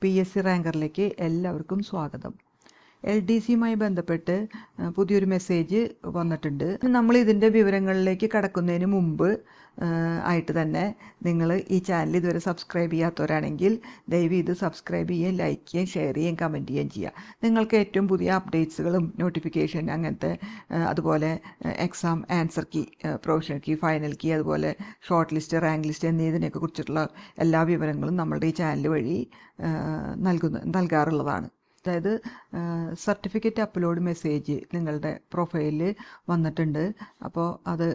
PSC റാങ്കറിലേക്ക് എല്ലാവർക്കും സ്വാഗതം. LDCയുമായി ബന്ധപ്പെട്ട് പുതിയൊരു മെസ്സേജ് വന്നിട്ടുണ്ട്. നമ്മൾ ഇതിൻ്റെ വിവരങ്ങളിലേക്ക് കടക്കുന്നതിന് മുമ്പ് ആയിട്ട് തന്നെ നിങ്ങൾ ഈ ചാനൽ ഇതുവരെ സബ്സ്ക്രൈബ് ചെയ്യാത്തവരാണെങ്കിൽ ദയവ് ഇത് സബ്സ്ക്രൈബ് ചെയ്യുകയും ലൈക്ക് ചെയ്യുകയും ഷെയർ ചെയ്യുകയും കമൻറ്റ് ചെയ്യുകയും ചെയ്യുക. നിങ്ങൾക്ക് ഏറ്റവും പുതിയ അപ്ഡേറ്റ്സുകളും നോട്ടിഫിക്കേഷൻ അങ്ങനത്തെ അതുപോലെ exam answer key, provisional key, final key, അതുപോലെ ഷോർട്ട് ലിസ്റ്റ്, റാങ്ക് ലിസ്റ്റ് എന്നതിനെയൊക്കെ കുറിച്ചിട്ടുള്ള എല്ലാ വിവരങ്ങളും നമ്മളുടെ ഈ ചാനൽ വഴി നൽകാറുള്ളതാണ്. അതായത് സർട്ടിഫിക്കറ്റ് അപ്ലോഡ് മെസ്സേജ് നിങ്ങളുടെ പ്രൊഫൈലിൽ വന്നിട്ടുണ്ട്. അപ്പോൾ അത്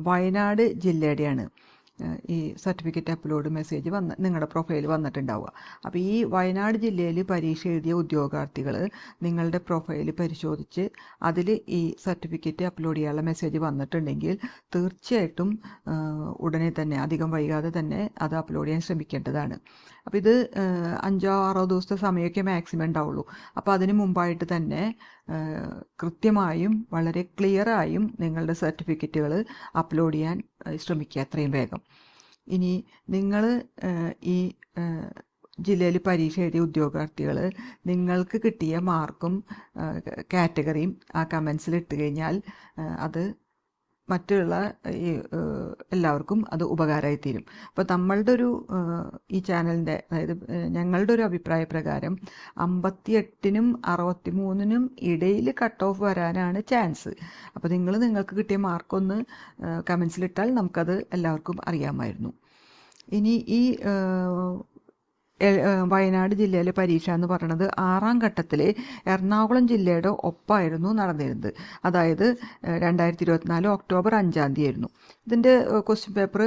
വയനാട് ജില്ലയുടെയാണ് ഈ സർട്ടിഫിക്കറ്റ് അപ്ലോഡ് മെസ്സേജ് നിങ്ങളുടെ പ്രൊഫൈൽ വന്നിട്ടുണ്ടാവുക. അപ്പോൾ ഈ വയനാട് ജില്ലയിൽ പരീക്ഷ എഴുതിയ ഉദ്യോഗാർത്ഥികൾ നിങ്ങളുടെ പ്രൊഫൈൽ പരിശോധിച്ച് അതിൽ ഈ സർട്ടിഫിക്കറ്റ് അപ്ലോഡ് ചെയ്യാനുള്ള മെസ്സേജ് വന്നിട്ടുണ്ടെങ്കിൽ തീർച്ചയായിട്ടും ഉടനെ തന്നെ, അധികം വൈകാതെ തന്നെ അത് അപ്ലോഡ് ചെയ്യാൻ ശ്രമിക്കേണ്ടതാണ്. അപ്പോൾ ഇത് 5-6 ദിവസത്തെ സമയമൊക്കെ മാക്സിമം ഉണ്ടാവുള്ളൂ. അപ്പോൾ അതിന് മുമ്പായിട്ട് തന്നെ കൃത്യമായും വളരെ ക്ലിയറായും നിങ്ങളുടെ സർട്ടിഫിക്കറ്റുകൾ അപ്ലോഡ് ചെയ്യാൻ ശ്രമിക്കുക എത്രയും വേഗം. ഇനി നിങ്ങൾ ഈ ജില്ലയിൽ പരീക്ഷ എഴുതിയ ഉദ്യോഗാർത്ഥികൾ നിങ്ങൾക്ക് കിട്ടിയ മാർക്കും കാറ്റഗറിയും ആ കമൻസിൽ ഇട്ട് കഴിഞ്ഞാൽ അത് മറ്റുള്ള എല്ലാവർക്കും അത് ഉപകാരമായി തീരും. അപ്പോൾ നമ്മളുടെ ഒരു ഈ ചാനലിൻ്റെ, അതായത് ഞങ്ങളുടെ ഒരു അഭിപ്രായ പ്രകാരം 58-നും 63-നും ഇടയിൽ കട്ട് ഓഫ് വരാനാണ് ചാൻസ്. അപ്പോൾ നിങ്ങൾക്ക് കിട്ടിയ മാർക്കൊന്ന് കമൻസിലിട്ടാൽ നമുക്കത് എല്ലാവർക്കും അറിയാമായിരുന്നു. ഇനി ഈ വയനാട് ജില്ലയിലെ പരീക്ഷ എന്ന് പറയുന്നത് 6ാം ഘട്ടത്തിൽ എറണാകുളം ജില്ലയുടെ ഒപ്പമായിരുന്നു നടന്നിരുന്നത്. അതായത് 2024 ഒക്ടോബർ 5-ാം തീയതി ആയിരുന്നു. ഇതിൻ്റെ ക്വസ്റ്റ്യൻ പേപ്പർ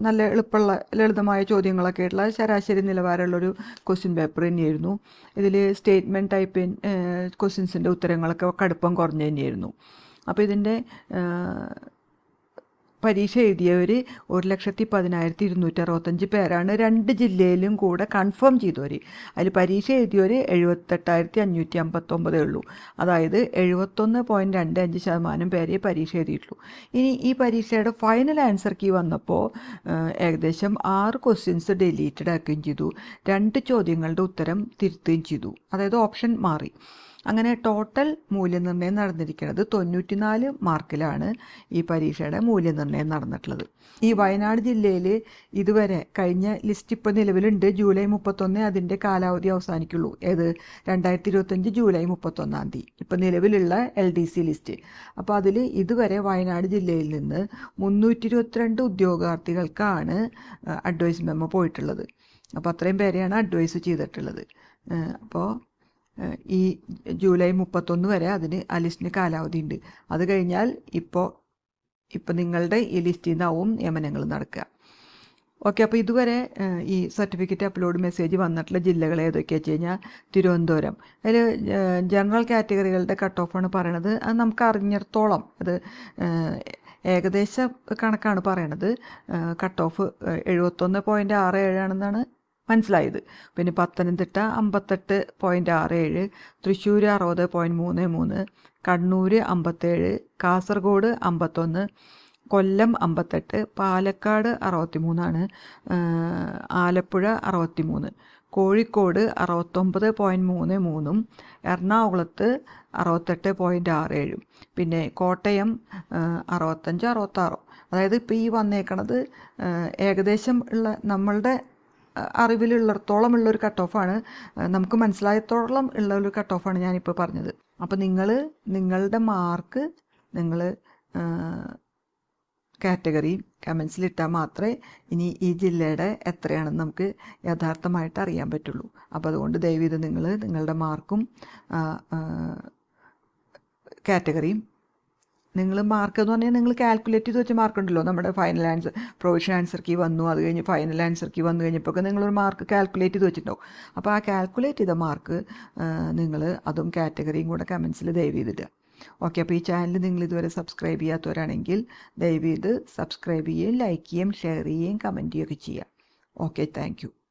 നല്ല എളുപ്പമുള്ള ലളിതമായ ചോദ്യങ്ങളൊക്കെ ആയിട്ടുള്ള ശരാശരി നിലവാരമുള്ളൊരു ക്വസ്റ്റ്യൻ പേപ്പർ തന്നെയായിരുന്നു. ഇതിൽ സ്റ്റേറ്റ്മെൻറ്റ് ടൈപ്പ് ക്വസ്റ്റ്യൻസിൻ്റെ ഉത്തരങ്ങളൊക്കെ കടുപ്പം കുറഞ്ഞു തന്നെയായിരുന്നു. അപ്പോൾ ഇതിൻ്റെ പരീക്ഷ എഴുതിയവർ 1,10,265 പേരാണ് 2 ജില്ലയിലും കൂടെ കൺഫേം ചെയ്തവർ. അതിൽ പരീക്ഷ എഴുതിയവർ 78,559 ഉള്ളൂ. അതായത് 71.25% പേരെ പരീക്ഷ എഴുതിയിട്ടുള്ളൂ. ഇനി ഈ പരീക്ഷയുടെ ഫൈനൽ ആൻസർ കീ വന്നപ്പോൾ ഏകദേശം 6 ക്വസ്റ്റ്യൻസ് ഡിലീറ്റഡ് ആക്കുകയും ചെയ്തു, 2 ചോദ്യങ്ങളുടെ ഉത്തരം തിരുത്തുകയും ചെയ്തു. അതായത് ഓപ്ഷൻ മാറി. അങ്ങനെ ടോട്ടൽ മൂല്യനിർണ്ണയം നടന്നിരിക്കുന്നത് 94 മാർക്കിലാണ് ഈ പരീക്ഷയുടെ മൂല്യനിർണ്ണയം നടന്നിട്ടുള്ളത്. ഈ വയനാട് ജില്ലയിൽ ഇതുവരെ കഴിഞ്ഞ ലിസ്റ്റ് ഇപ്പോൾ നിലവിലുണ്ട്. ജൂലൈ 31 അതിൻ്റെ കാലാവധി അവസാനിക്കുള്ളൂ. ഏത് 2025 ജൂലൈ 31-ാം തീയതി ഇപ്പോൾ നിലവിലുള്ള LDC ലിസ്റ്റ്. അപ്പോൾ അതിൽ ഇതുവരെ വയനാട് ജില്ലയിൽ നിന്ന് 322 ഉദ്യോഗാർത്ഥികൾക്കാണ് അഡ്വൈസ് മെമ്മോ പോയിട്ടുള്ളത്. അപ്പോൾ അത്രയും പേരെയാണ് അഡ്വൈസ് ചെയ്തിട്ടുള്ളത്. അപ്പോൾ ഈ ജൂലൈ 31 വരെ ആ ലിസ്റ്റിന് കാലാവധി ഉണ്ട്. അത് കഴിഞ്ഞാൽ ഇപ്പോൾ നിങ്ങളുടെ ഈ ലിസ്റ്റിൽ നിന്നാവും നിയമനങ്ങൾ നടക്കുക. ഓക്കെ. അപ്പോൾ ഇതുവരെ ഈ സർട്ടിഫിക്കറ്റ് അപ്ലോഡ് മെസ്സേജ് വന്നിട്ടുള്ള ജില്ലകൾ ഏതൊക്കെയാണെന്ന് വെച്ച് കഴിഞ്ഞാൽ തിരുവനന്തപുരം. അതിൽ ജനറൽ കാറ്റഗറികളുടെ കട്ട് ഓഫാണ് പറയണത്. അത് നമുക്ക് അറിഞ്ഞിടത്തോളം അത് ഏകദേശ കണക്കാണ് പറയണത്. കട്ട് ഓഫ് 71.67 ആണെന്നാണ് മനസ്സിലായത്. പിന്നെ പത്തനംതിട്ട 58.67, തൃശ്ശൂർ 60.33, കണ്ണൂർ 57, കാസർഗോഡ് 51, കൊല്ലം 58, പാലക്കാട് 63, ആലപ്പുഴ 63, കോഴിക്കോട് 69.33, എറണാകുളത്ത് 68.67, പിന്നെ കോട്ടയം 65, 66. അതായത് ഇപ്പോൾ ഈ വന്നേക്കണത് ഏകദേശം ഉള്ള നമ്മളുടെ അറിവിലുള്ളിടത്തോളം ഉള്ളൊരു കട്ട് ഓഫാണ്, നമുക്ക് മനസ്സിലായത്തോളം ഉള്ള ഒരു കട്ട് ഓഫാണ് ഞാനിപ്പോൾ പറഞ്ഞത്. അപ്പോൾ നിങ്ങളുടെ മാർക്ക് നിങ്ങൾ കാറ്റഗറി കമൻസിലിട്ടാൽ മാത്രമേ ഇനി ഈ ജില്ലയുടെ എത്രയാണെന്ന് നമുക്ക് യഥാർത്ഥമായിട്ട് അറിയാൻ പറ്റുള്ളൂ. അപ്പോൾ അതുകൊണ്ട് ദയവീത് നിങ്ങളുടെ മാർക്കും കാറ്റഗറിയും മാർക്ക് എന്ന് പറഞ്ഞാൽ നിങ്ങൾ കാൽക്കുലേറ്റ് ചെയ്ത് വെച്ച മാർക്ക് ഉണ്ടല്ലോ. നമ്മുടെ final answer, provisional answer key വന്നു, അത് കഴിഞ്ഞ് ഫൈനൽ ആൻസർ കീ വന്നു കഴിഞ്ഞപ്പോൾ നിങ്ങളൊരു മാർക്ക് കാൽക്കുലേറ്റ് ചെയ്ത് വെച്ചിട്ടുണ്ടാവും. അപ്പോൾ ആ കാൽക്കുലേറ്റ് ചെയ്ത മാർക്ക് നിങ്ങൾ അതും കാറ്റഗറിയും കൂടെ കമൻസിൽ ദയവ് ചെയ്തിടുക. ഓക്കെ. അപ്പോൾ ഈ ചാനൽ നിങ്ങൾ ഇതുവരെ സബ്സ്ക്രൈബ് ചെയ്യാത്തവരാണെങ്കിൽ ദയവ് ചെയ്ത് സബ്സ്ക്രൈബ് ചെയ്യുകയും ലൈക്ക് ചെയ്യുകയും ഷെയർ ചെയ്യുകയും കമൻറ്റ് ചെയ്യുകയൊക്കെ ചെയ്യുക. Okay, thank you.